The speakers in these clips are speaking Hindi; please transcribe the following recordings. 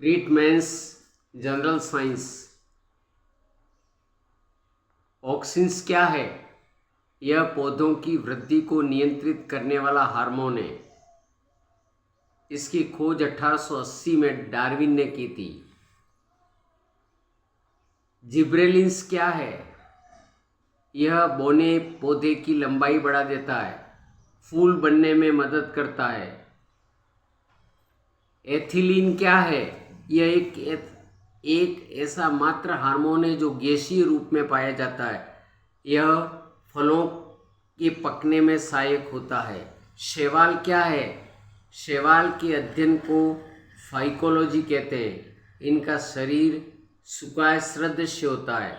Treatments general science. ऑक्सिन्स क्या है? यह पौधों की वृद्धि को नियंत्रित करने वाला हार्मोन है। इसकी खोज 1880 में डार्विन ने की थी। जिब्रेलिन्स क्या है? यह बौने पौधे की लंबाई बढ़ा देता है, फूल बनने में मदद करता है। एथिलीन क्या है? यह एक ऐसा मात्र हार्मोन है जो गैसीय रूप में पाया जाता है। यह फलों के पकने में सहायक होता है। शैवाल क्या है? शैवाल के अध्ययन को फाइकोलॉजी कहते हैं। इनका शरीर सुकाय सदृश्य होता है।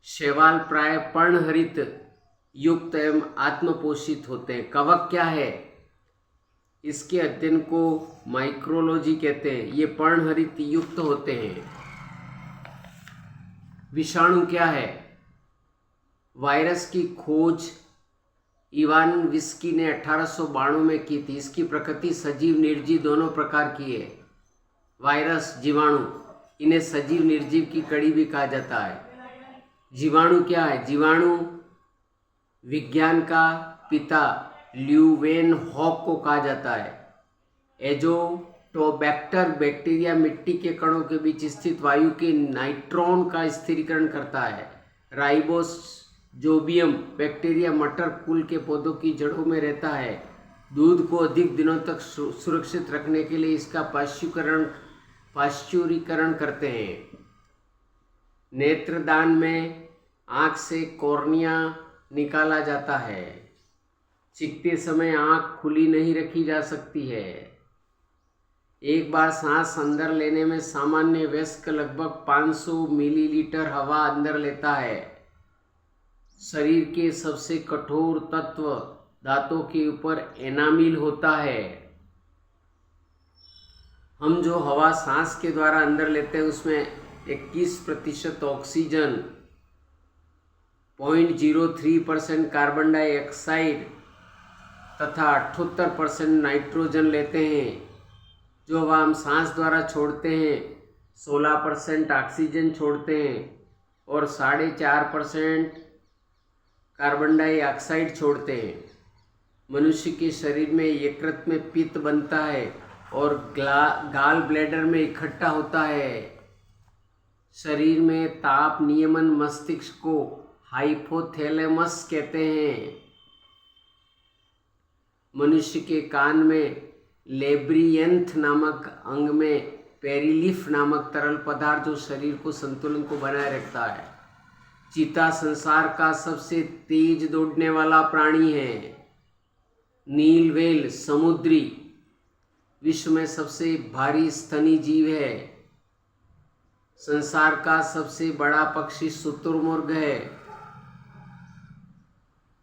शैवाल प्राय पर्णहरित युक्त एवं आत्मपोषित होते हैं। कवक क्या है? इसके अध्ययन को माइक्रोलॉजी कहते हैं। ये पर्णहरित युक्त होते हैं। विषाणु क्या है? वायरस की खोज इवान विस्की ने 1892 में की थी। इसकी प्रकृति सजीव निर्जीव दोनों प्रकार की है। वायरस, जीवाणु, इन्हें सजीव निर्जीव की कड़ी भी कहा जाता है। जीवाणु क्या है? जीवाणु विज्ञान का पिता ल्यूवेनहॉक को कहा जाता है। एजोटोबैक्टर बैक्टीरिया मिट्टी के कणों के बीच स्थित वायु के नाइट्रॉन का स्थिरीकरण करता है। राइबोजोबियम बैक्टीरिया मटर कुल के पौधों की जड़ों में रहता है। दूध को अधिक दिनों तक सुरक्षित रखने के लिए इसका पाश्चुरीकरण करते हैं। नेत्रदान में आँख से कॉर्निया निकाला जाता है। चीखते समय आँख खुली नहीं रखी जा सकती है। एक बार सांस अंदर लेने में सामान्य वयस्क लगभग 500 मिलीलीटर हवा अंदर लेता है। शरीर के सबसे कठोर तत्व दांतों के ऊपर एनामिल होता है। हम जो हवा सांस के द्वारा अंदर लेते हैं उसमें 21% ऑक्सीजन, 0.03% कार्बन डाइऑक्साइड तथा 78% नाइट्रोजन लेते हैं। जो हवा हम सांस द्वारा छोड़ते हैं 16% ऑक्सीजन छोड़ते हैं और 4.5% कार्बन डाइऑक्साइड छोड़ते हैं। मनुष्य के शरीर में यकृत में पित्त बनता है और गाल ब्लैडर में इकट्ठा होता है। शरीर में ताप नियमन मस्तिष्क को हाइपोथैलेमस कहते हैं। मनुष्य के कान में लेब्रियंथ नामक अंग में पेरिलीफ नामक तरल पदार्थ जो शरीर को संतुलन को बनाए रखता है। चीता संसार का सबसे तेज दौड़ने वाला प्राणी है। नील व्हेल समुद्री विश्व में सबसे भारी स्तनी जीव है। संसार का सबसे बड़ा पक्षी शुतुरमुर्ग है।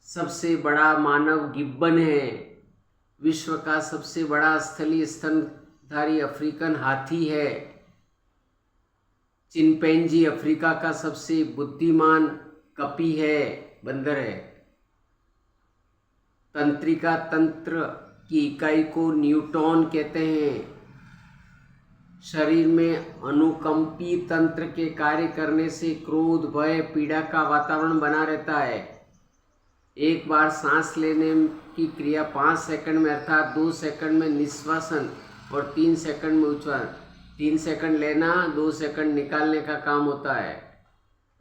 सबसे बड़ा मानव गिब्बन है। विश्व का सबसे बड़ा स्थलीय स्तनधारी अफ्रीकन हाथी है। चिंपैंजी अफ्रीका का सबसे बुद्धिमान कपी है, बंदर है। तंत्रिका तंत्र की इकाई को न्यूटॉन कहते हैं। शरीर में अनुकंपी तंत्र के कार्य करने से क्रोध, भय, पीड़ा का वातावरण बना रहता है। एक बार सांस लेने की क्रिया 5 सेकंड में अर्थात 2 सेकंड में निश्वासन और 3 सेकंड में उच्छ्वास, 3 सेकंड लेना 2 सेकंड निकालने का काम होता है।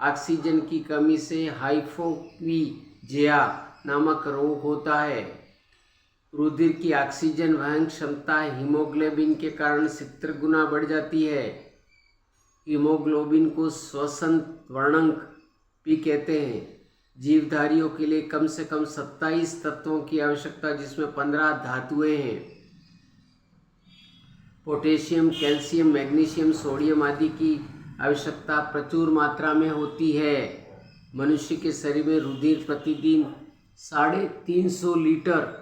ऑक्सीजन की कमी से हाइपोक्सिया नामक रोग होता है। रुधिर की ऑक्सीजन वहन क्षमता हीमोग्लोबिन के कारण 70 गुना बढ़ जाती है। हीमोग्लोबिन को श्वसन वर्णक भी कहते हैं। जीवधारियों के लिए कम से कम 27 तत्वों की आवश्यकता, जिसमें 15 धातुएं हैं। पोटेशियम, कैल्शियम, मैग्नीशियम, सोडियम आदि की आवश्यकता प्रचुर मात्रा में होती है। मनुष्य के शरीर में रुधिर प्रतिदिन 350 लीटर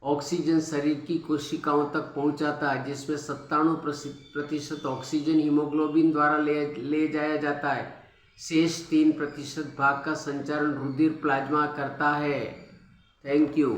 ऑक्सीजन शरीर की कोशिकाओं तक पहुंचाता है, जिसमें 97% ऑक्सीजन हीमोग्लोबिन द्वारा ले जाया जाता है। शेष 3% भाग का संचारण रुधिर प्लाज्मा करता है। Thank you.